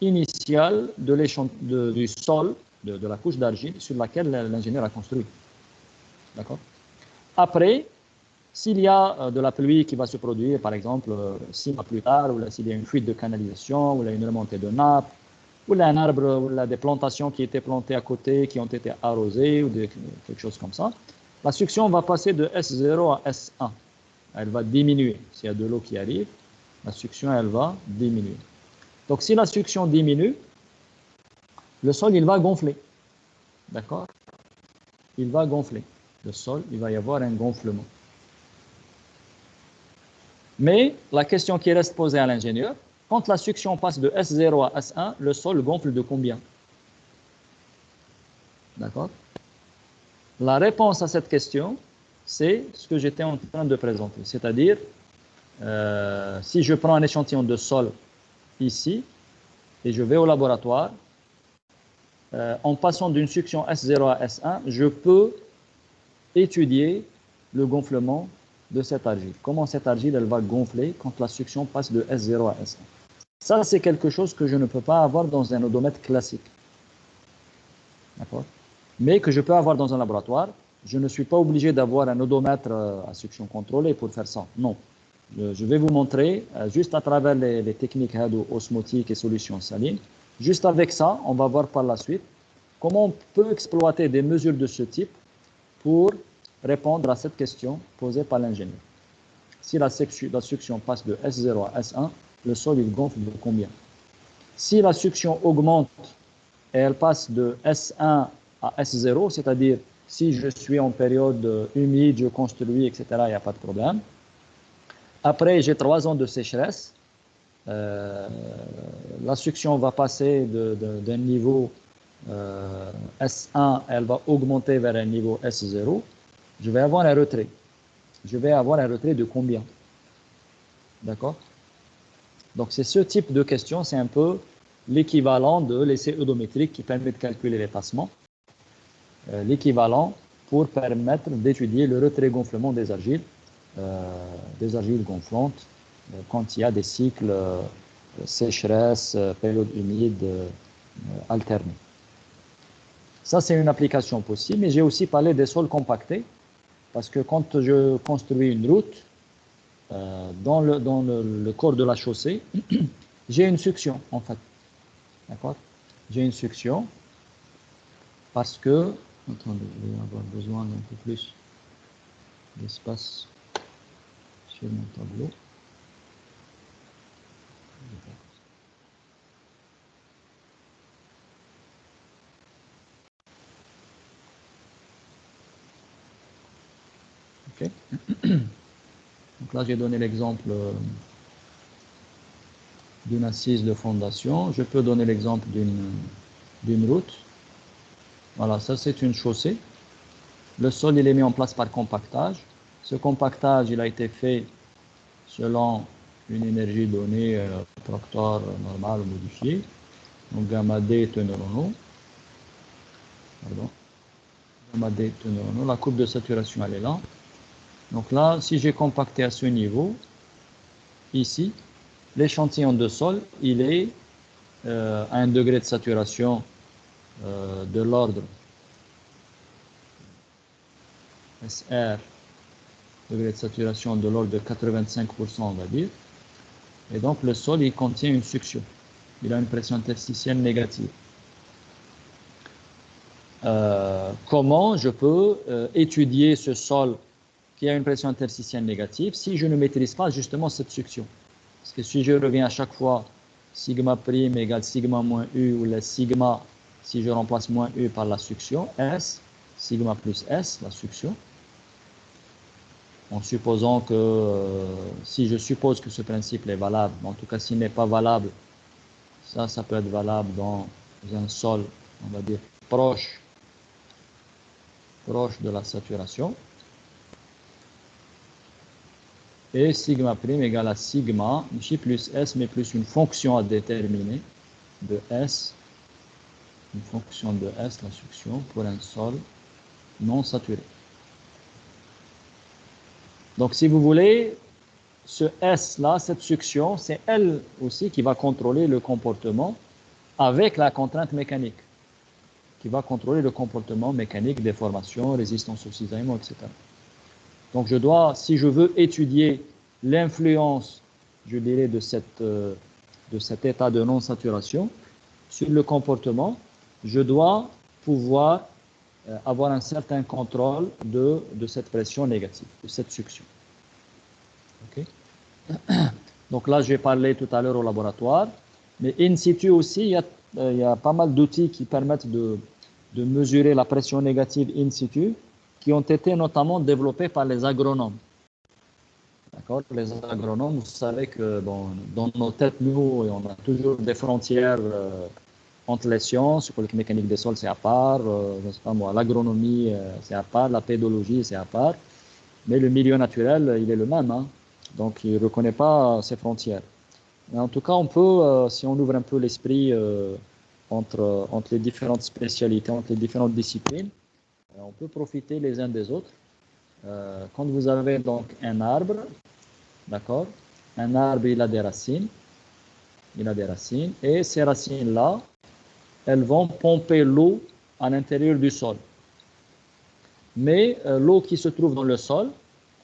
initiale du sol, de la couche d'argile sur laquelle l'ingénieur a construit. D'accord? Après, s'il y a de la pluie qui va se produire, par exemple, 6 mois plus tard, ou s'il y a une fuite de canalisation, ou une remontée de nappe, ou un arbre, ou des plantations qui étaient plantées à côté, qui ont été arrosées, ou quelque chose comme ça, la succion va passer de S0 à S1. Elle va diminuer. S'il y a de l'eau qui arrive, la succion, elle va diminuer. Donc, si la succion diminue, le sol, il va gonfler. D'accord? Il va gonfler. Le sol, il va y avoir un gonflement. Mais la question qui reste posée à l'ingénieur, quand la succion passe de S0 à S1, le sol gonfle de combien? D'accord? La réponse à cette question, c'est ce que j'étais en train de présenter. C'est-à-dire, si je prends un échantillon de sol ici, et je vais au laboratoire, en passant d'une succion S0 à S1, je peux étudier le gonflement de cette argile. Comment cette argile, elle va gonfler quand la succion passe de S0 à S1. Ça, c'est quelque chose que je ne peux pas avoir dans un odomètre classique. D'accord? Mais que je peux avoir dans un laboratoire. Je ne suis pas obligé d'avoir un odomètre à succion contrôlée pour faire ça. Non. Je vais vous montrer, juste à travers les techniques osmotiques et solutions salines. Juste avec ça, on va voir par la suite comment on peut exploiter des mesures de ce type pour répondre à cette question posée par l'ingénieur. Si la succion passe de S0 à S1, le sol il gonfle de combien? Si la succion augmente et elle passe de S1 à S0, c'est-à-dire si je suis en période humide, je construis, etc., il n'y a pas de problème. Après, j'ai 3 ans de sécheresse. La succion va passer d'un niveau S1, elle va augmenter vers un niveau S0. Je vais avoir un retrait. Je vais avoir un retrait de combien? D'accord? Donc, c'est ce type de question, c'est un peu l'équivalent de l'essai odométrique qui permet de calculer les tassements. L'équivalent pour permettre d'étudier le retrait-gonflement des argiles gonflantes quand il y a des cycles sécheresse, période humide alternée. Ça, c'est une application possible, mais j'ai aussi parlé des sols compactés, parce que quand je construis une route, dans le corps de la chaussée, j'ai une succion, en fait. D'accord? J'ai une succion, parce que, attendez, je vais avoir besoin d'un peu plus d'espace sur mon tableau. Ok. Donc là, j'ai donné l'exemple d'une assise de fondation. Je peux donner l'exemple d'une route. Voilà, ça c'est une chaussée. Le sol, il est mis en place par compactage. Ce compactage, il a été fait selon une énergie donnée, Proctor normal ou modifié. Donc gamma D teneur en eau. Pardon. Gamma D teneur en eau. La courbe de saturation, elle est là. Donc là, si j'ai compacté à ce niveau, ici, l'échantillon de sol, il est à un degré de saturation de l'ordre SR, degré de saturation de l'ordre de 85%, on va dire. Et donc, le sol, il contient une succion. Il a une pression interstitielle négative. Comment je peux étudier ce sol qui a une pression interstitielle négative si je ne maîtrise pas justement cette succion? Parce que si je reviens à chaque fois sigma prime égale sigma moins U, ou la sigma, si je remplace moins U par la succion, S, sigma plus S, la succion, en supposant que, si je suppose que ce principe est valable, en tout cas s'il n'est pas valable, ça peut être valable dans un sol, on va dire, proche proche de la saturation. Et sigma prime égale à sigma, ici plus S, mais plus une fonction à déterminer de S, une fonction de S, la succion, pour un sol non saturé. Donc, si vous voulez, ce S-là, cette succion, c'est elle aussi qui va contrôler le comportement avec la contrainte mécanique, qui va contrôler le comportement mécanique, déformation, résistance au cisaillement, etc. Donc, je dois, si je veux étudier l'influence, je dirais, de cet état de non-saturation sur le comportement, je dois pouvoir avoir un certain contrôle de cette pression négative, de cette succion. Okay. Donc là, j'ai parlé tout à l'heure au laboratoire, mais in situ aussi, il y a pas mal d'outils qui permettent de mesurer la pression négative in situ, qui ont été notamment développés par les agronomes. D'accord. Les agronomes, vous savez que bon, dans nos têtes, nous, on a toujours des frontières entre les sciences, la mécanique des sols, c'est à part, je sais pas moi, l'agronomie, c'est à part, la pédologie, c'est à part, mais le milieu naturel, il est le même, hein. Donc il ne reconnaît pas ses frontières. Mais en tout cas, on peut, si on ouvre un peu l'esprit entre les différentes spécialités, entre les différentes disciplines, on peut profiter les uns des autres. Quand vous avez donc un arbre, d'accord, un arbre, il a des racines, et ces racines-là, elles vont pomper l'eau à l'intérieur du sol. Mais l'eau qui se trouve dans le sol,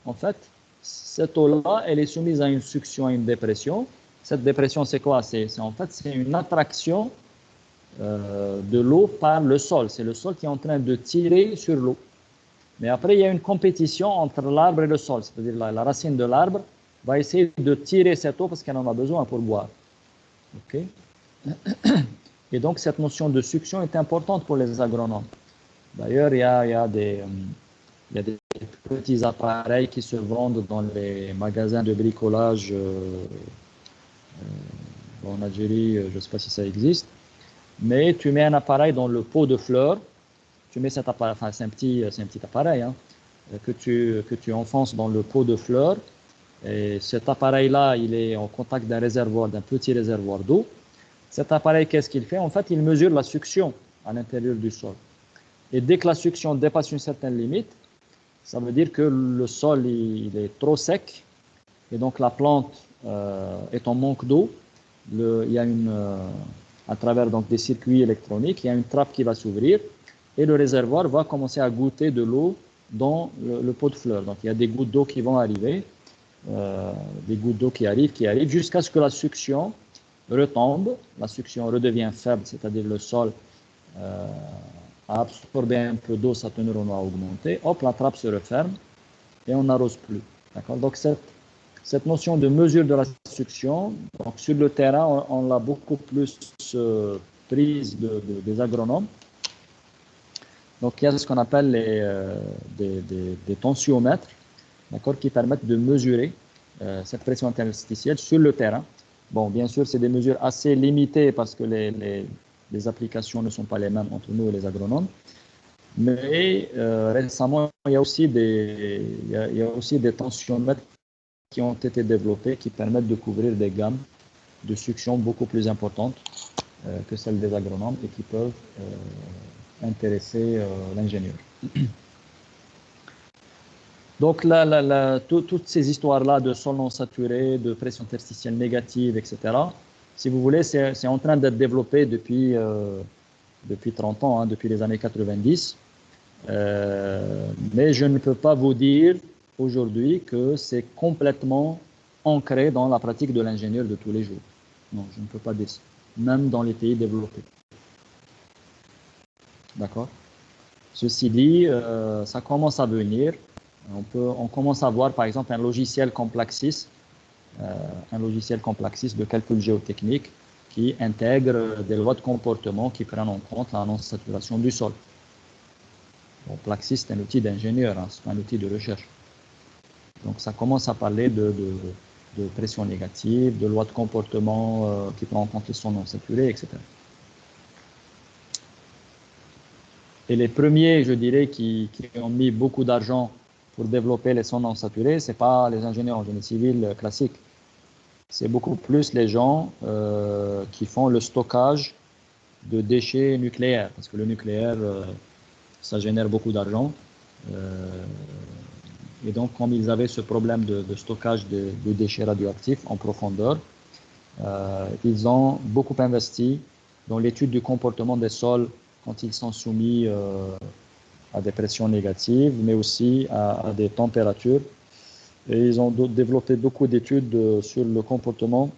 en fait, cette eau-là, elle est soumise à une succion, à une dépression. Cette dépression, c'est quoi? C'est une attraction de l'eau par le sol. C'est le sol qui est en train de tirer sur l'eau. Mais après, il y a une compétition entre l'arbre et le sol. C'est-à-dire la racine de l'arbre va essayer de tirer cette eau parce qu'elle en a besoin pour boire. Okay. Et donc, cette notion de succion est importante pour les agronomes. D'ailleurs, il y a des petits appareils qui se vendent dans les magasins de bricolage en Algérie, je ne sais pas si ça existe, mais tu mets un appareil dans le pot de fleurs, tu mets cet appareil, enfin c'est un petit appareil hein, que tu enfonces dans le pot de fleurs, et cet appareil-là, il est en contact d'un petit réservoir d'eau. Cet appareil, qu'est-ce qu'il fait? En fait, il mesure la succion à l'intérieur du sol. Et dès que la succion dépasse une certaine limite, ça veut dire que le sol il est trop sec et donc la plante est en manque d'eau. Il y a à travers donc des circuits électroniques, il y a une trappe qui va s'ouvrir et le réservoir va commencer à goûter de l'eau dans le pot de fleurs. Donc il y a des gouttes d'eau qui vont arriver, des gouttes d'eau qui arrivent jusqu'à ce que la succion retombe, la succion redevient faible, c'est-à-dire le sol a absorbé un peu d'eau, sa teneur en eau a augmenté, hop, la trappe se referme et on n'arrose plus. D'accord. Donc cette notion de mesure de la succion, donc sur le terrain, on l'a beaucoup plus prise des agronomes. Donc il y a ce qu'on appelle des tensiomètres, d'accord, qui permettent de mesurer cette pression interstitielle sur le terrain. Bon, bien sûr, c'est des mesures assez limitées parce que les applications ne sont pas les mêmes entre nous et les agronomes. Mais récemment, il y a aussi des tensiomètres qui ont été développés qui permettent de couvrir des gammes de succion beaucoup plus importantes que celles des agronomes et qui peuvent intéresser l'ingénieur. Donc, toutes ces histoires-là de sol non saturé, de pression interstitielle négative, etc., si vous voulez, c'est en train d'être développé depuis 30 ans, hein, depuis les années 90. Mais je ne peux pas vous dire aujourd'hui que c'est complètement ancré dans la pratique de l'ingénieur de tous les jours. Non, je ne peux pas dire ça, même dans les pays développés. D'accord? Ceci dit, ça commence à venir. On commence à voir, par exemple, un logiciel Complexis de calcul géotechnique qui intègre des lois de comportement qui prennent en compte la non-saturation du sol. Bon, Plaxis, c'est un outil d'ingénieur, hein, c'est un outil de recherche. Donc, ça commence à parler de pression négative, de lois de comportement qui prennent en compte les sons non saturés, etc. Et les premiers, je dirais, qui ont mis beaucoup d'argent pour développer les sons non saturés, ce n'est pas les ingénieurs en génie civil classiques. C'est beaucoup plus les gens qui font le stockage de déchets nucléaires. Parce que le nucléaire, ça génère beaucoup d'argent. Et donc, comme ils avaient ce problème de stockage de déchets radioactifs en profondeur, ils ont beaucoup investi dans l'étude du comportement des sols quand ils sont soumis à des pressions négatives, mais aussi à des températures. Et ils ont développé beaucoup d'études sur le comportement,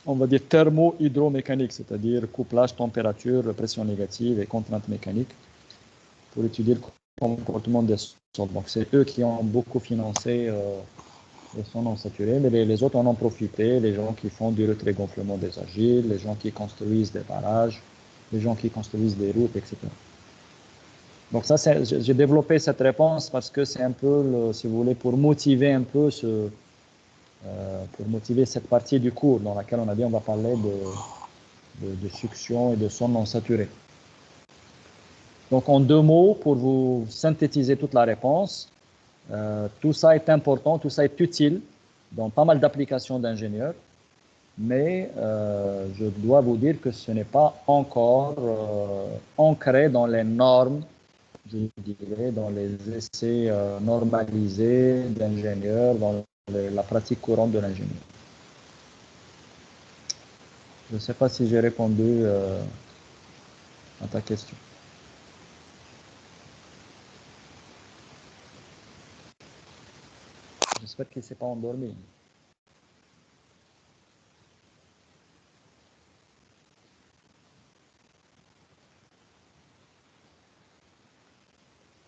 on va dire, thermo-hydromécanique, c'est-à-dire couplage, température, pression négative et contraintes mécaniques, pour étudier le comportement des sols. Donc, c'est eux qui ont beaucoup financé les sols non saturés, mais les autres en ont profité, les gens qui font du retrait-gonflement des argiles, les gens qui construisent des barrages, les gens qui construisent des routes, etc. Donc ça, j'ai développé cette réponse parce que c'est un peu, si vous voulez, pour motiver un peu pour motiver cette partie du cours dans laquelle on a dit on va parler de succion et de son non saturé. Donc en 2 mots, pour vous synthétiser toute la réponse, tout ça est important, tout ça est utile dans pas mal d'applications d'ingénieurs, mais je dois vous dire que ce n'est pas encore ancré dans les normes, je dirais, dans les essais normalisés d'ingénieurs, dans la pratique courante de l'ingénieur. Je ne sais pas si j'ai répondu à ta question. J'espère qu'il ne s'est pas endormi.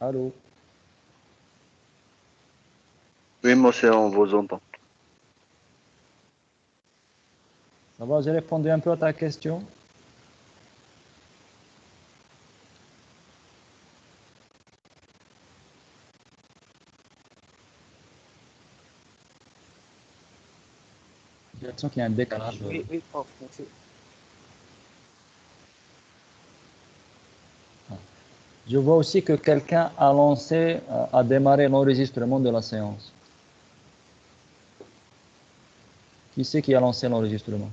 Allô? Oui, monsieur, on vous entend. Ça va, j'ai répondu un peu à ta question? J'ai l'impression qu'il y a un décalage. Oui, oui, prof, merci. Je vois aussi que quelqu'un a lancé, a démarré l'enregistrement de la séance. Qui c'est qui a lancé l'enregistrement?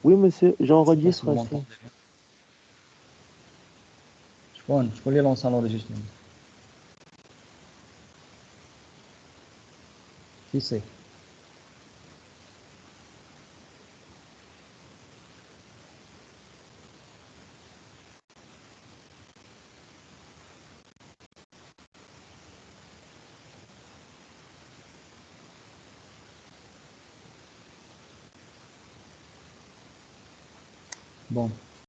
Oui, monsieur, Je j'enregistre sais pas si vous aussi. m'entendez. Je peux lancer l'enregistrement. Qui c'est? Bon.